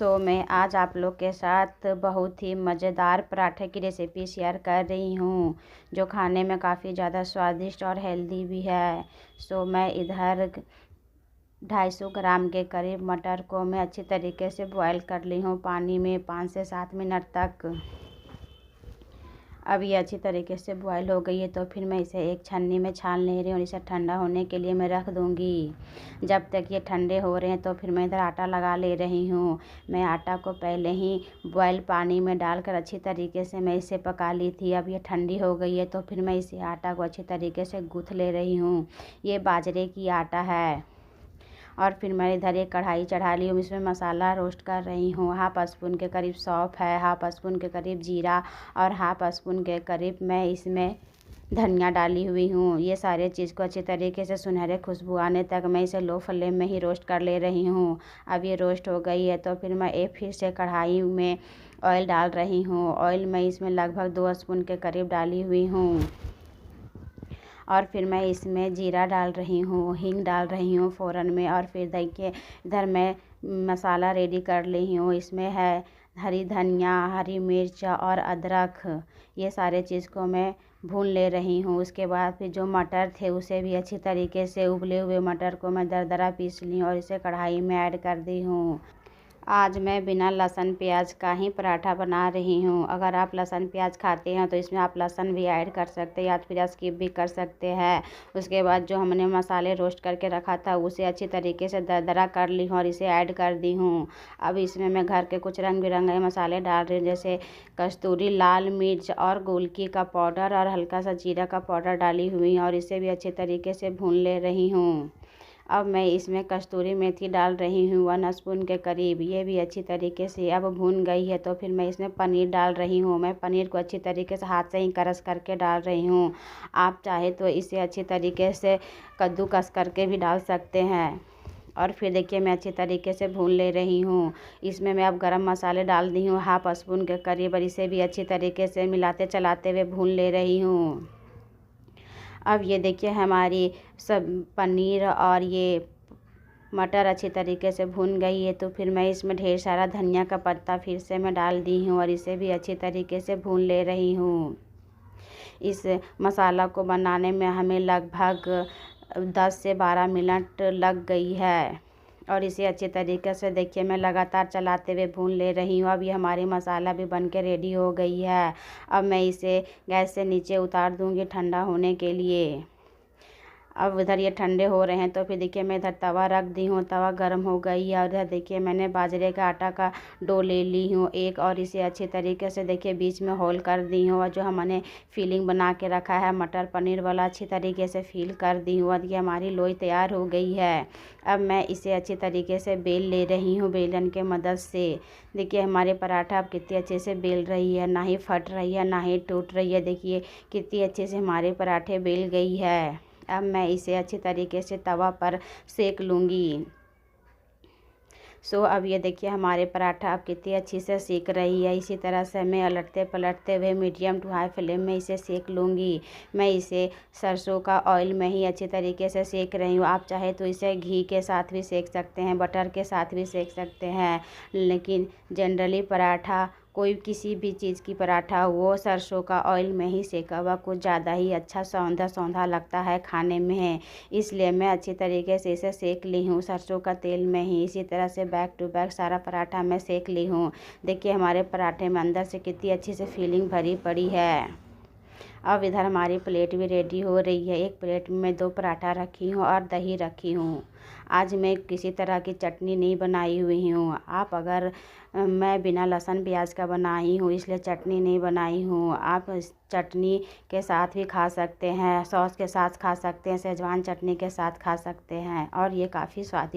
मैं आज आप लोग के साथ बहुत ही मज़ेदार पराठे की रेसिपी शेयर कर रही हूँ, जो खाने में काफ़ी ज़्यादा स्वादिष्ट और हेल्दी भी है। मैं इधर 250 ग्राम के करीब मटर को मैं अच्छी तरीके से बॉईल कर ली हूँ पानी में 5 से 7 मिनट तक। अब ये अच्छी तरीके से बॉईल हो गई है, तो फिर मैं इसे एक छन्नी में छान ले रही हूँ और इसे ठंडा होने के लिए मैं रख दूँगी। जब तक ये ठंडे हो रहे हैं तो फिर मैं इधर आटा लगा ले रही हूँ। मैं आटा को पहले ही बॉईल पानी में डालकर अच्छी तरीके से मैं इसे पका ली थी। अब ये ठंडी हो गई है, तो फिर मैं इसे आटा को अच्छी तरीके से गूँथ ले रही हूँ। ये बाजरे की आटा है। और फिर मैं इधर एक कढ़ाई चढ़ा ली हूँ, इसमें मसाला रोस्ट कर रही हूँ। हाफ स्पून के करीब सौंफ है, हाफ स्पून के करीब जीरा और हाफ स्पून के करीब मैं इसमें धनिया डाली हुई हूँ। ये सारे चीज़ को अच्छी तरीके से सुनहरे खुशबू आने तक मैं इसे लो फ्लेम में ही रोस्ट कर ले रही हूँ। अब ये रोस्ट हो गई है, तो फिर मैं फिर से कढ़ाई में ऑयल डाल रही हूँ। ऑयल मैं इसमें लगभग 2 स्पून के करीब डाली हुई हूँ। और फिर मैं इसमें जीरा डाल रही हूँ, हींग डाल रही हूँ फ़ौरन में। और फिर देखिए इधर मैं मसाला रेडी कर ली हूँ। इसमें है हरी धनिया, हरी मिर्च और अदरक। ये सारे चीज़ को मैं भून ले रही हूँ। उसके बाद फिर जो मटर थे उसे भी अच्छी तरीके से उबले हुए मटर को मैं दरदरा पीस ली और इसे कढ़ाई में ऐड कर दी हूँ। आज मैं बिना लहसुन प्याज का ही पराठा बना रही हूँ। अगर आप लहसुन प्याज खाते हैं तो इसमें आप लहसुन भी ऐड कर सकते हैं या फिर स्किप भी कर सकते हैं। उसके बाद जो हमने मसाले रोस्ट करके रखा था उसे अच्छी तरीके से दरदरा कर ली हूँ और इसे ऐड कर दी हूँ। अब इसमें मैं घर के कुछ रंग बिरंगे मसाले डाल रही हूँ, जैसे कस्तूरी लाल मिर्च और गोलकी का पाउडर और हल्का सा जीरा का पाउडर डाली हुई और इसे भी अच्छी तरीके से भून ले रही हूँ। अब मैं इसमें कस्तूरी मेथी डाल रही हूँ 1 स्पून के करीब। ये भी अच्छी तरीके से अब भून गई है, तो फिर मैं इसमें पनीर डाल रही हूँ। मैं पनीर को अच्छी तरीके से हाथ से ही क्रश करके डाल रही हूँ। आप चाहे तो इसे अच्छी तरीके से कद्दूकस करके भी डाल सकते हैं। और फिर देखिए मैं अच्छी तरीके से भून ले रही हूँ। इसमें मैं अब गरम मसाले डाल दी हूँ हाफ स्पून के करीब और इसे भी अच्छी तरीके से मिलाते चलाते हुए भून ले रही हूँ। अब ये देखिए हमारी सब पनीर और ये मटर अच्छी तरीके से भून गई है, तो फिर मैं इसमें ढेर सारा धनिया का पत्ता फिर से मैं डाल दी हूँ और इसे भी अच्छी तरीके से भून ले रही हूँ। इस मसाला को बनाने में हमें लगभग 10 से 12 मिनट लग गई है और इसे अच्छे तरीके से देखिए मैं लगातार चलाते हुए भून ले रही हूँ। अब ये हमारी मसाला भी बन के रेडी हो गई है। अब मैं इसे गैस से नीचे उतार दूँगी ठंडा होने के लिए। अब इधर ये ठंडे हो रहे हैं, तो फिर देखिए मैं इधर तवा रख दी हूँ। तवा गर्म हो गई है और इधर देखिए मैंने बाजरे का आटा का डो ले ली हूँ एक, और इसे अच्छी तरीके से देखिए बीच में होल कर दी हूँ। और जो हमने फीलिंग बना के रखा है मटर पनीर वाला अच्छी तरीके से फील कर दी हूँ। और ये हमारी लोई तैयार हो गई है। अब मैं इसे अच्छी तरीके से बेल ले रही हूँ बेलन के मदद से। देखिए हमारे पराठा अब कितने अच्छे से बेल रही है, ना ही फट रही है ना ही टूट रही है। देखिए कितनी अच्छे से हमारे पराठे बेल गई है। अब मैं इसे अच्छी तरीके से तवा पर सेक लूँगी। अब ये देखिए हमारे पराठा अब कितनी अच्छी से सेक रही है। इसी तरह से मैं उलटते पलटते हुए मीडियम टू हाई फ्लेम में इसे सेक लूँगी। मैं इसे सरसों का ऑयल में ही अच्छी तरीके से सेक रही हूँ। आप चाहे तो इसे घी के साथ भी सेक सकते हैं, बटर के साथ भी सेक सकते हैं, लेकिन जनरली पराठा कोई किसी भी चीज़ की पराठा वो सरसों का ऑयल में ही सेका हुआ कुछ ज़्यादा ही अच्छा सौंधा सौंधा लगता है खाने में। इसलिए मैं अच्छी तरीके से इसे सेक ली हूँ सरसों का तेल में ही। इसी तरह से बैक टू बैक सारा पराठा मैं सेक ली हूँ। देखिए हमारे पराठे में अंदर से कितनी अच्छी से फीलिंग भरी पड़ी है। अब इधर हमारी प्लेट भी रेडी हो रही है। एक प्लेट में मैं 2 पराठा रखी हूँ और दही रखी हूँ। आज मैं किसी तरह की चटनी नहीं बनाई हुई हूँ। आप अगर मैं बिना लहसुन प्याज का बनाई हूँ इसलिए चटनी नहीं बनाई हूँ। आप इस चटनी के साथ भी खा सकते हैं, सॉस के साथ खा सकते हैं, शेजवान चटनी के साथ खा सकते हैं और ये काफ़ी स्वादिष्ट